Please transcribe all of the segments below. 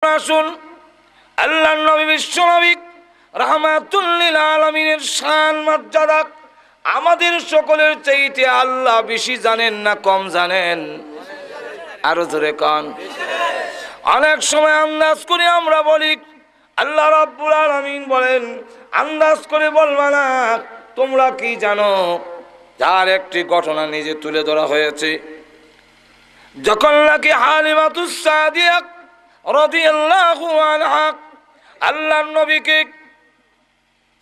আসুন আল্লাহর নবী বিশ্বনবী রাহমাতুল লিল আলামিনের শান মর্যাদা আমাদের সকলের চাইতে আল্লাহ বেশি জানেন না কম জানেন? আরো জোরে কোন। অনেক সময় আন্দাজ করে আমরা বলি, আল্লাহ রাব্বুল আলামিন বলেন আন্দাজ করে বলবা না, তোমরা কি জানো? যার একটি ঘটনা নিজে তুলে ধরা হয়েছে। যখন নাকি হালিমাতুস সাদিয়া রাদিয়াল্লাহু আনহা আল্লাহর নবীকে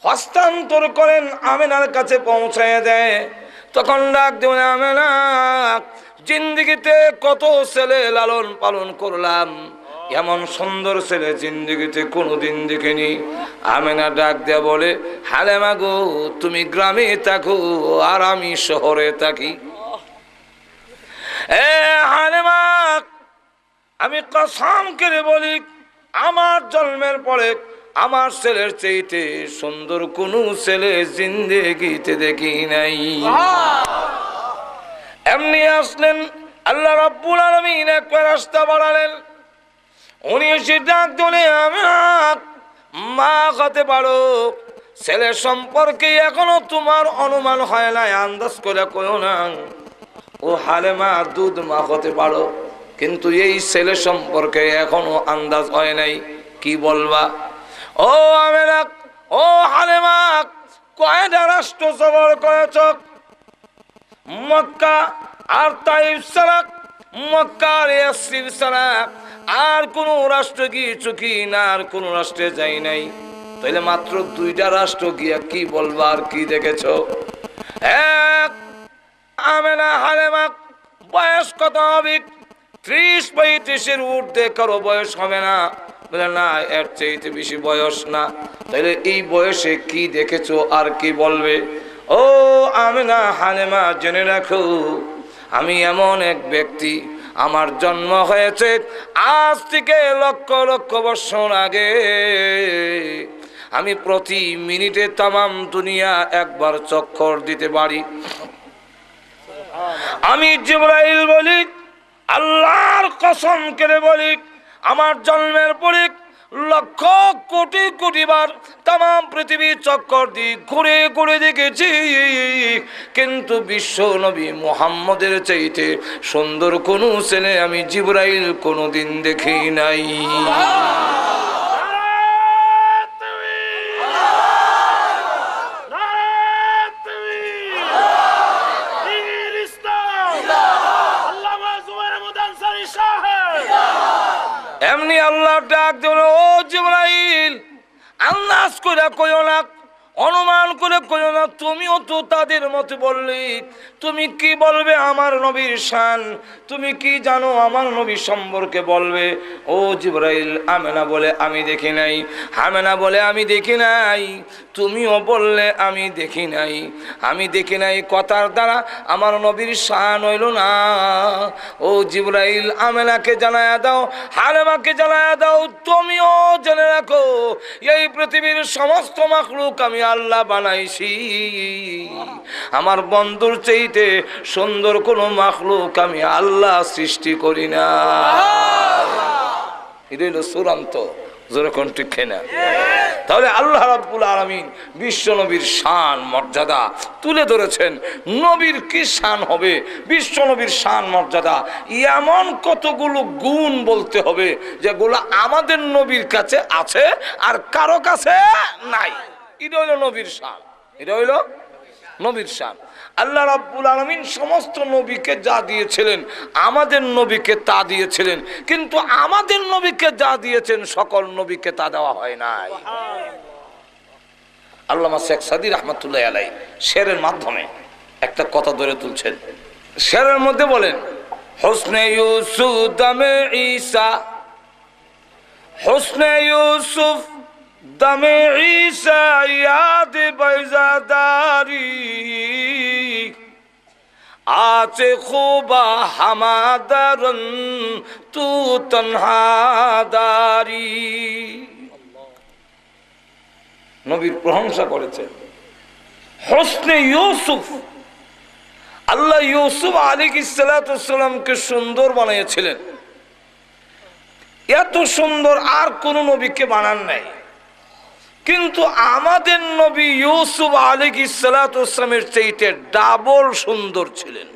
হস্তান্তর করেন, আমেনার কাছে পৌঁছায় দেয়, তখন ডাক দেন, আমেনা, জিন্দেগিতে কত ছেলে লালন পালন করলাম, এমন সুন্দর ছেলে জিন্দেগিতে কোনোদিন দেখিনি। আমেনা ডাক দেয়া বলে, হালেমা গো, তুমি গ্রামে থাকো আর আমি শহরে থাকি। এ হালেমা, আমি কসম করে বলি, আমার জন্মের পরে আমার ছেলের চাইতে সুন্দর কোনো ছেলে জিন্দেগিতে দেখি নাই। এমনি আসলেন আল্লাহ রাব্বুল আলামিন, একবার রাস্তা বাড়ালেন, উনি এসে ডাক দিলে, আমি মা হতে পারো, ছেলে সম্পর্কে এখনো তোমার অনুমান হয় নাই, আন্দাজ করে কইও না। ও হালেমা, দুধ মা হতে পারো, কিন্তু এই ছেলে সম্পর্কে এখনো আন্দাজ হয় নাই, কি বলবা? ও আমেনা, ও হালেমা, কয়টা রাষ্ট্র সফর করেছ? মক্কা আর তাইফ ছাড়া, মক্কা আর ইয়াসরিব ছাড়া আর কোন রাষ্ট্র গিয়েছো কি না? আর কোন রাষ্ট্রে যাই নাই। তাইলে মাত্র দুইটা রাষ্ট্র গিয়া কি বলবা আর কি দেখেছো? এক, আমেনা হালেমা, বয়স কত হবে? 30-35-এর ঊর্ধ্বে কারো বয়স হবে না। বলে না, এর চাইতে বেশি বয়স না। তাইলে এই বয়সে কি দেখেছো আর কি বলবে? ও আমেনা হালেমা, জেনে রাখো, আমি এমন এক ব্যক্তি, আমার জন্ম হয়েছে আজ থেকে লক্ষ লক্ষ বছর আগে। আমি প্রতি মিনিটে তামাম দুনিয়া একবার চক্কর দিতে পারি। আমি জিবরাইল বলি, আল্লাহর কসম করে বলি, আমার জন্মের পরে লক্ষ কোটি কোটি বার তামাম পৃথিবী চক্কর দিয়ে ঘুরে ঘুরে দেখেছি, কিন্তু বিশ্ব নবী মুহাম্মদের চাইতে সুন্দর কোনো ছেলে আমি জিবরাইল কোনোদিন দেখি নাই। এমনি আল্লাহ ডাক দিল, ও জিবরাইল, আন্দাজ করে কইও না, অনুমান করে কইও না, তুমিও তো তাদের মতো বললি। তুমি কি বলবে আমার নবীর শান? তুমি কি জানো আমার নবী সম্পর্কে বলবে? ও জিবরাইল, আমেনা বলে আমি দেখি নাই, আমেনা বলে আমি দেখি নাই, তুমিও বললে আমি দেখি নাই। আমি দেখি নাই কথার দ্বারা আমার নবীর শান হইল না। ও জিবরাইল, আমেনাকে জানায়া দাও, হালেমাকে জানায়া দাও, তুমিও জেনে রাখো, এই পৃথিবীর সমস্ত মাখলুক আমি আল্লাহ বানাইছি। আমার বন্ধুর চাইতে সুন্দর কোন মাখলুক আমি আল্লাহ সৃষ্টি করি না। এটা হলো চূড়ান্ত, যেরকম ঠিক না। তাহলে আল্লাহ রাব্বুল আলামিন বিশ্ব নবীর শান মর্যাদা তুলে ধরেছেন। নবীর কি শান হবে? বিশ্ব নবীর শান মর্যাদা এমন কতগুলো গুণ বলতে হবে যেগুলো আমাদের নবীর কাছে আছে আর কারো কাছে নাই। এটা হইল নবীর শান, এটা হইল নবীর শান। আল্লাহ রাব্বুল আলামিন সমস্ত নবীকে যা দিয়েছিলেন আমাদের নবীকে তা দিয়েছিলেন, কিন্তু আমাদের নবীকে যা দিয়েছেন সকল নবীকে তা দেওয়া হয় নাই। আল্লামা শেখ সাদী রাহমাতুল্লাহ আলাইহি শেরের মাধ্যমে একটা কথা ধরে তুলছেন। শেরের মধ্যে বলেন, হুসনে ইউসুফ দামে ঈসা, হুসনে ইউসুফ দামে ঈসা ইয়াদ বাইজাদারি, আছে খুবা হামাদারন তু তনহাদারি। নবীর প্রশংসা করেছেন। হুসনে ইউসুফ, আল্লাহ ইউসুফ আলাইহিস সালাতু ওয়াস সালামকে সুন্দর বানিয়েছিলেন, এত সুন্দর আর কোন নবীকে বানান নাই। কিন্তু আমাদের নবী ইউসুফ আলাইহিস সালাতু ওয়াস সালামের চাইতে ডাবল সুন্দর ছিলেন।